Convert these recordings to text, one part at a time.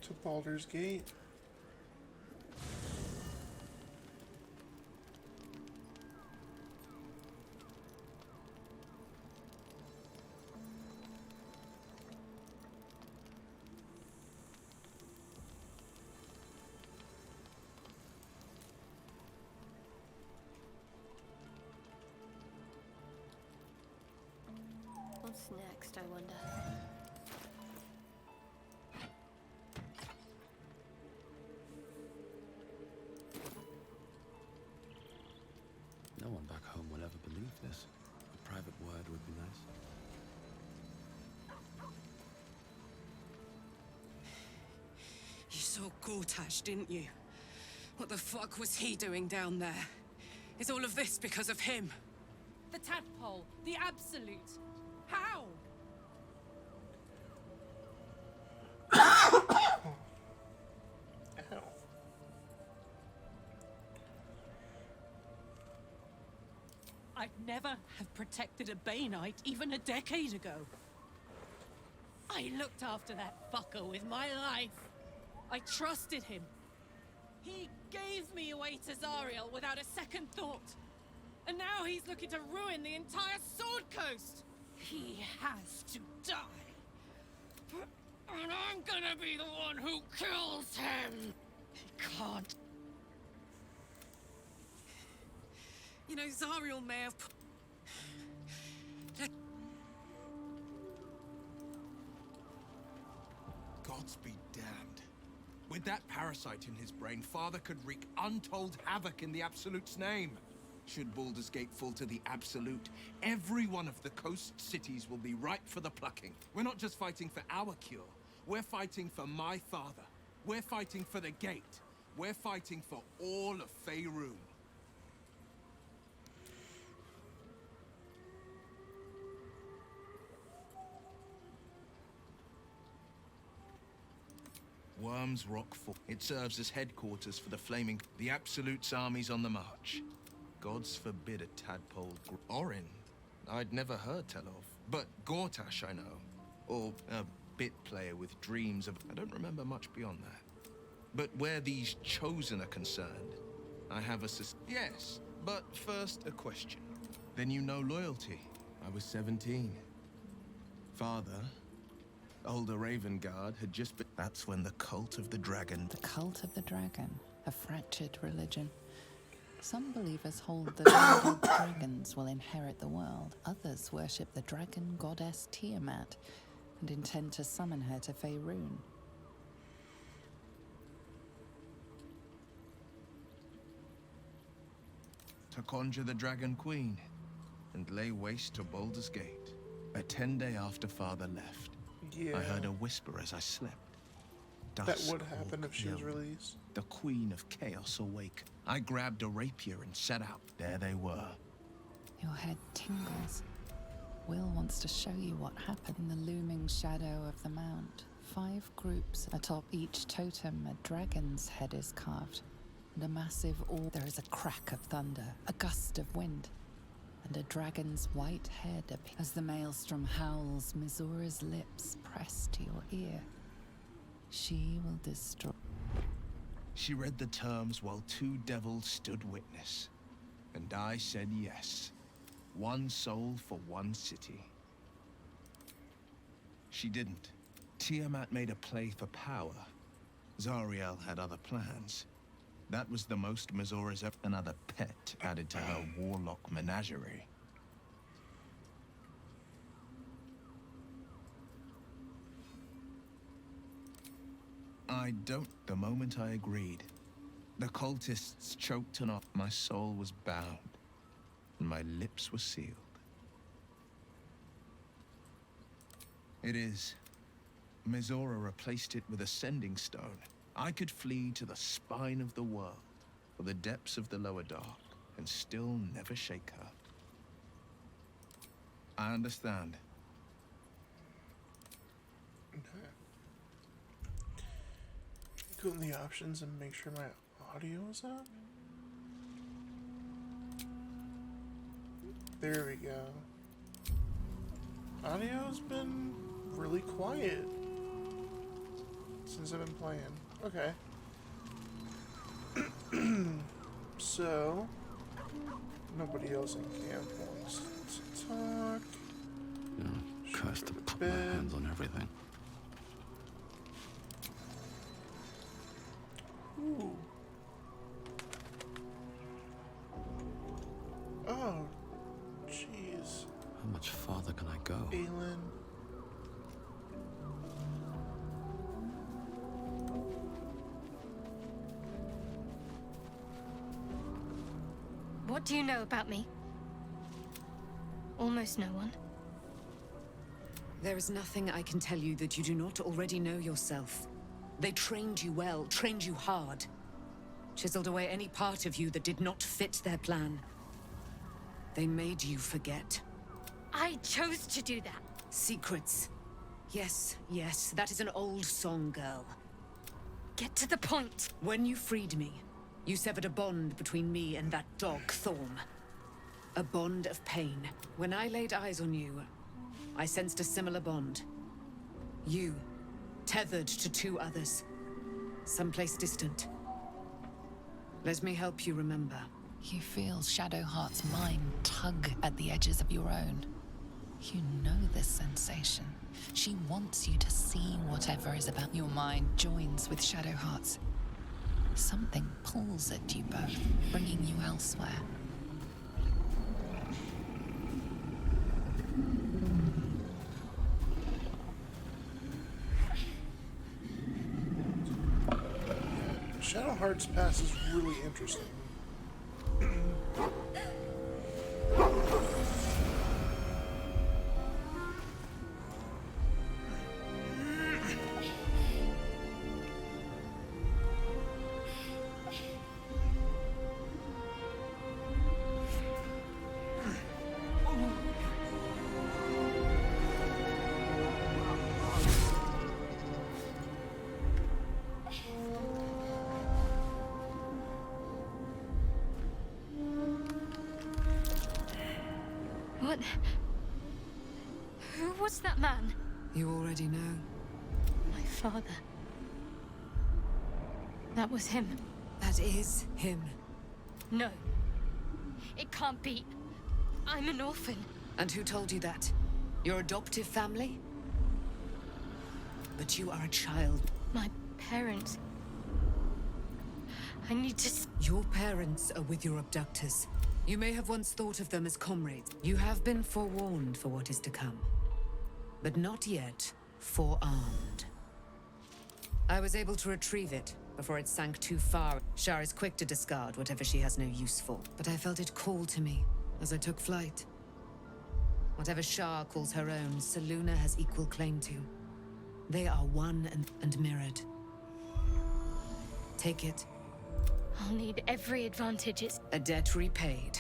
To Baldur's Gate. What's next, I wonder? No one back home will ever believe this. A private word would be nice. You saw Gortash, didn't you? What the fuck was he doing down there? Is all of this because of him? The tadpole, the absolute. How? Ow. I'd never have protected a Bainite even a decade ago. I looked after that fucker with my life. I trusted him. He gave me away to Zariel without a second thought. And now he's looking to ruin the entire Sword Coast. He has to die. And I'm gonna be the one who kills him. He can't. You know, Zariel may have... Gods be damned. With that parasite in his brain, Father could wreak untold havoc in the Absolute's name. Should Baldur's Gate fall to the Absolute, every one of the coast cities will be ripe for the plucking. We're not just fighting for our cure. We're fighting for my father. We're fighting for the Gate. We're fighting for all of Faerun. Worms Rock Fort. It serves as headquarters for the Absolute's armies on the march. Gods forbid a tadpole Orin, I'd never heard tell of. But Gortash I know. Or a bit player with dreams of... I don't remember much beyond that. But where these chosen are concerned, I have a yes, but first a question. Then you know loyalty. I was 17. Father, older Raven Guard, had just been... That's when the cult of the dragon... The cult of the dragon, a fractured religion. Some believers hold that idle dragons will inherit the world. Others worship the dragon goddess Tiamat and intend to summon her to Faerun. To conjure the Dragon Queen and lay waste to Baldur's Gate. A 10 day after Father left, Yeah. I heard a whisper as I slept. That Dusk would happen if she was Hill, released. the Queen of Chaos awake. I grabbed a rapier and set out. There they were. Your head tingles. Will wants to show you what happened in the looming shadow of the mount. 5 groups. Atop each totem, a dragon's head is carved. And a massive orb. There is a crack of thunder, a gust of wind, and a dragon's white head appears. As the maelstrom howls, Mizura's lips press to your ear. She will destroy. She read the terms while 2 devils stood witness. And I said yes. 1 soul for 1 city. She didn't. Tiamat made a play for power. Zariel had other plans. That was the most Mizura's ever... Another pet added to her warlock menagerie. I don't... The moment I agreed, the cultists choked and off. My soul was bound, and my lips were sealed. It is. Mizora replaced it with a sending stone. I could flee to the spine of the world, or the depths of the lower dark, and still never shake her. I understand. Okay. Go in the options and make sure my audio is up. There we go. Audio's been really quiet. since I've been playing. Okay. So, nobody else in camp wants to talk. Yeah, cursed to put my hands on everything. Ooh. Oh, jeez. How much farther can I go? Balin. What do you know about me? Almost no one. There is nothing I can tell you that you do not already know yourself. They trained you well, trained you hard. Chiseled away any part of you that did not fit their plan. They made you forget. I chose to do that. Secrets. Yes, yes, that is an old song, girl. Get to the point. When you freed me, you severed a bond between me and that dog, Thorm. A bond of pain. When I laid eyes on you, I sensed a similar bond. You, tethered to two others. Someplace distant. Let me help you remember. You feel Shadowheart's mind tug at the edges of your own. You know this sensation. She wants you to see whatever is about your mind joins with Shadowheart's. Something pulls at you both, bringing you elsewhere. Shadowheart's past is really interesting. What? Who was that man? You already know. My father. That was him. That is him. No. It can't be. I'm an orphan. And who told you that? Your adoptive family? But you are a child. My parents. I need to... Your parents are with your abductors. You may have once thought of them as comrades. You have been forewarned for what is to come. But not yet forearmed. I was able to retrieve it before it sank too far. Shar is quick to discard whatever she has no use for. But I felt it call to me as I took flight. Whatever Shar calls her own, Selûne has equal claim to. They are one and mirrored. Take it. I'll need every advantage it's... A debt repaid.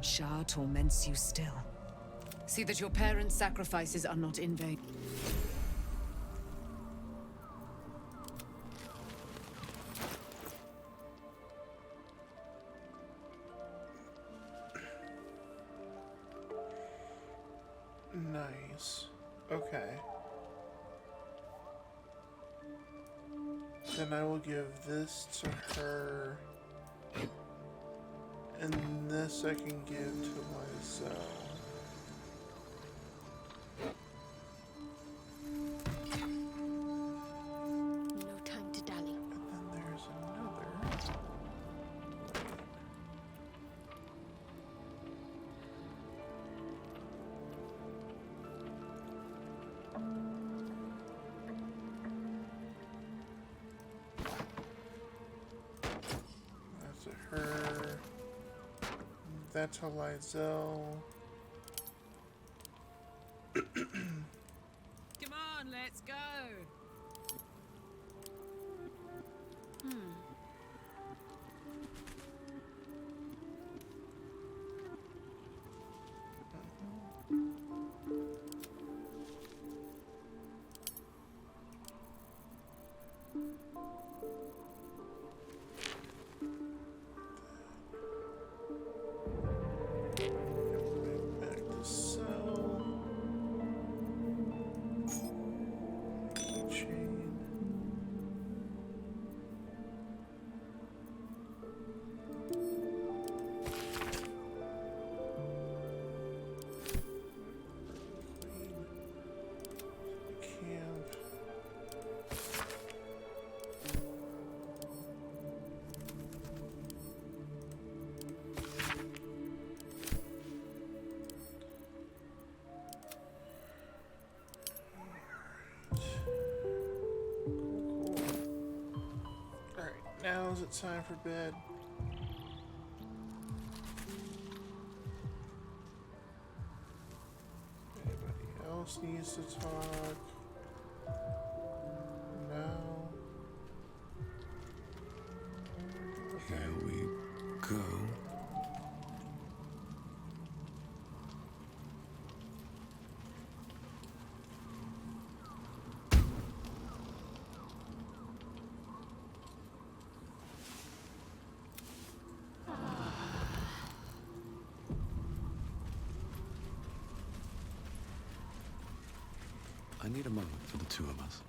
Shar torments you still. See that your parents' sacrifices are not in vain. Nice. Okay. Then I will give this to her. And this I can give to myself. No time to dally. And then there's another. That's to her. That's to Lizelle. Come on, let's go. Back to cell. it time for bed? Anybody else needs to talk? No. Here we go. I need a moment for the two of us.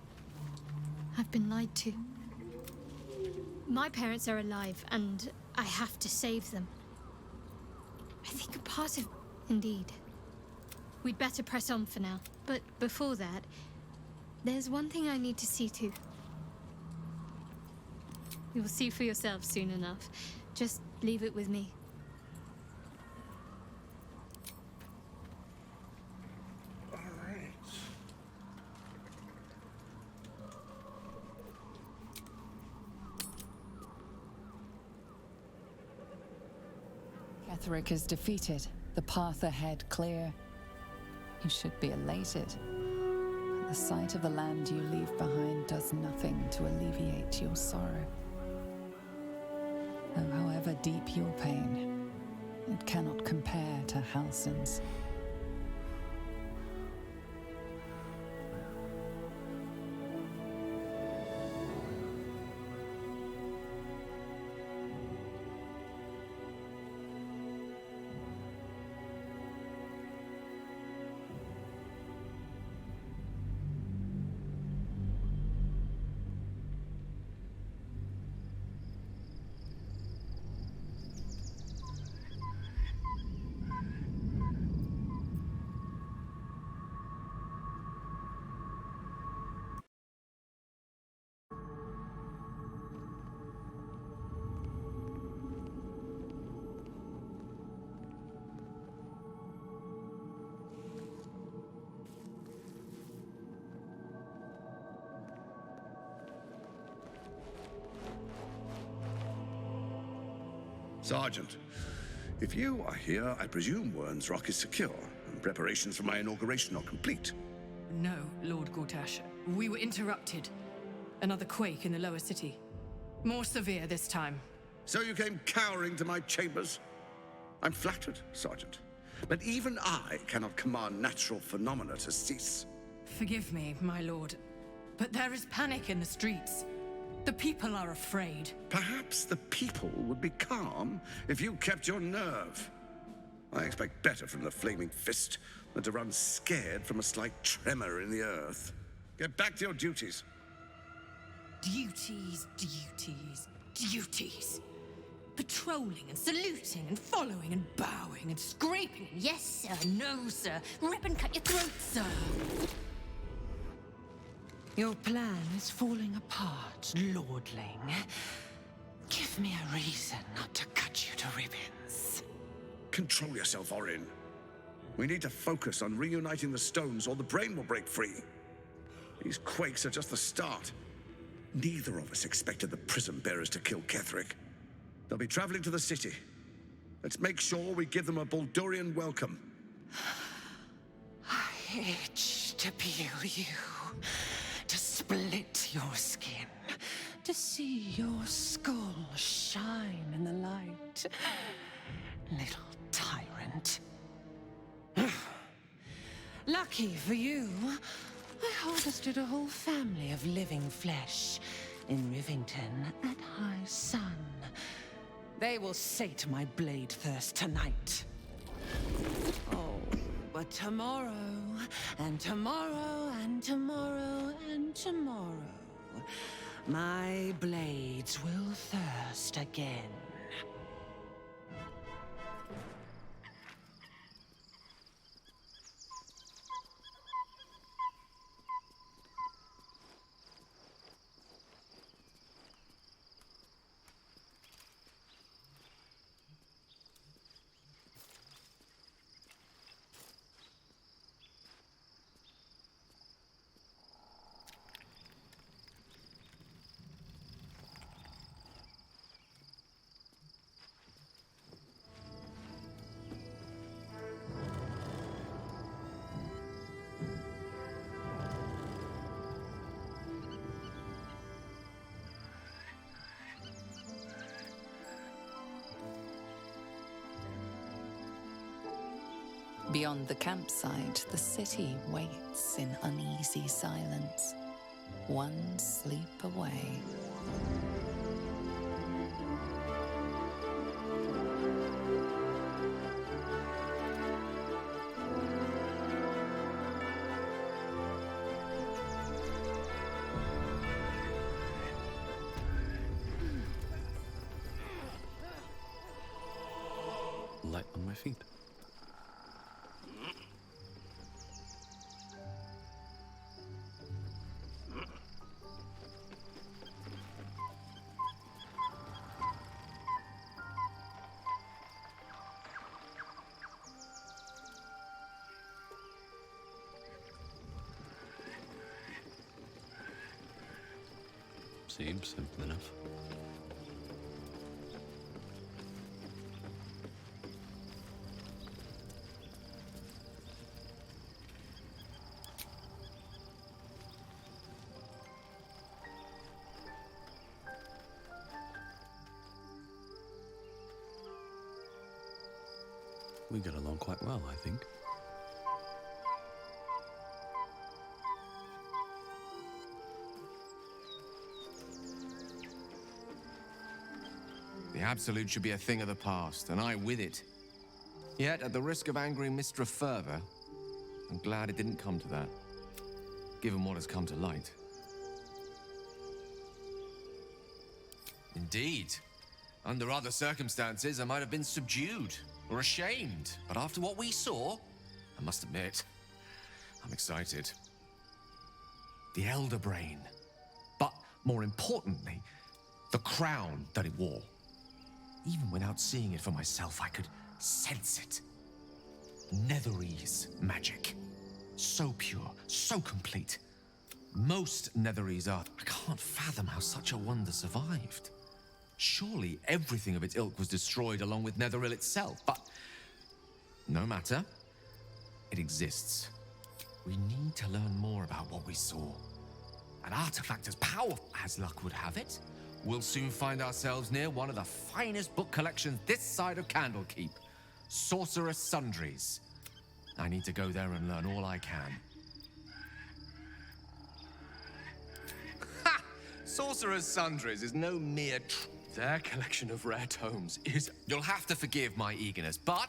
I've been lied to. My parents are alive, and I have to save them. I think a part of... Indeed. We'd better press on for now. But before that, there's one thing I need to see to. You'll see for yourself soon enough. Just leave it with me. Alright. Ketheric is defeated, the path ahead clear. You should be elated. But the sight of the land you leave behind does nothing to alleviate your sorrow. Though however deep your pain, it cannot compare to Halsin's. Sergeant, if you are here, I presume Wern's Rock is secure, and preparations for my inauguration are complete. No, Lord Gortash. We were interrupted. Another quake in the lower city. More severe this time. So you came cowering to my chambers? I'm flattered, Sergeant. But even I cannot command natural phenomena to cease. Forgive me, my lord, but there is panic in the streets. The people are afraid. Perhaps the people would be calm if you kept your nerve. I expect better from the Flaming Fist than to run scared from a slight tremor in the earth. Get back to your duties. Duties, duties, duties. Patrolling and saluting and following and bowing and scraping. Yes, sir. No, sir. Rip and cut your throat, sir. Your plan is falling apart, lordling. Give me a reason not to cut you to ribbons. Control yourself, Orin. We need to focus on reuniting the stones or the brain will break free. These quakes are just the start. Neither of us expected the prison bearers to kill Ketheric. They'll be traveling to the city. Let's make sure we give them a Baldurian welcome. I itch to peel you, to split your skin, to see your skull shine in the light. Little tyrant. Lucky for you, I harvested a whole family of living flesh in Rivington at high sun. They will sate my blade thirst tonight. Oh, but tomorrow, and tomorrow, and tomorrow, and tomorrow, my blades will thirst again. Beyond the campsite, the city waits in uneasy silence, one sleep away. Light on my feet. Seems simple enough. We get along quite well, I think. The Absolute should be a thing of the past, and I with it. Yet, at the risk of angering Mistra further, I'm glad it didn't come to that, given what has come to light. Indeed. Under other circumstances, I might have been subdued or ashamed. But after what we saw, I must admit, I'm excited. The Elder Brain. But more importantly, the crown that it wore. Even without seeing it for myself, I could sense it. Netherese magic. So pure, so complete. Most Netherese are. I can't fathom how such a wonder survived. Surely everything of its ilk was destroyed along with Netheril itself, but no matter. It exists. We need to learn more about what we saw. An artifact as powerful as luck would have it, we'll soon find ourselves near one of the finest book collections this side of Candlekeep. Sorcerer Sundries. I need to go there and learn all I can. Ha! Sorcerer's Sundries is no mere Their collection of rare tomes is... You'll have to forgive my eagerness, but...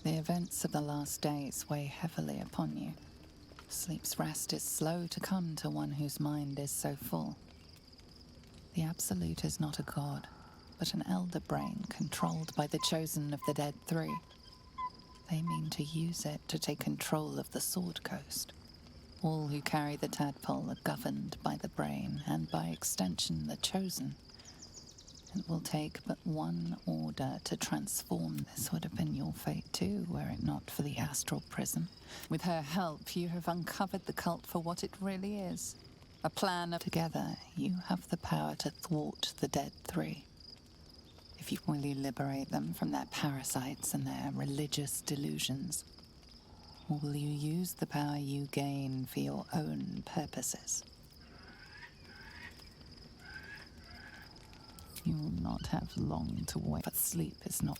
The events of the last days weigh heavily upon you. Sleep's rest is slow to come to one whose mind is so full. The Absolute is not a god, but an elder brain controlled by the chosen of the Dead Three. They mean to use it to take control of the Sword Coast. All who carry the tadpole are governed by the brain, and by extension the chosen. It will take but one order to transform. This would have been your fate too, were it not for the astral prison. With her help, you have uncovered the cult for what it really is. A plan of... Together, you have the power to thwart the Dead Three. If you will, you liberate them from their parasites and their religious delusions. Or will you use the power you gain for your own purposes? You will not have long to wait, but sleep is not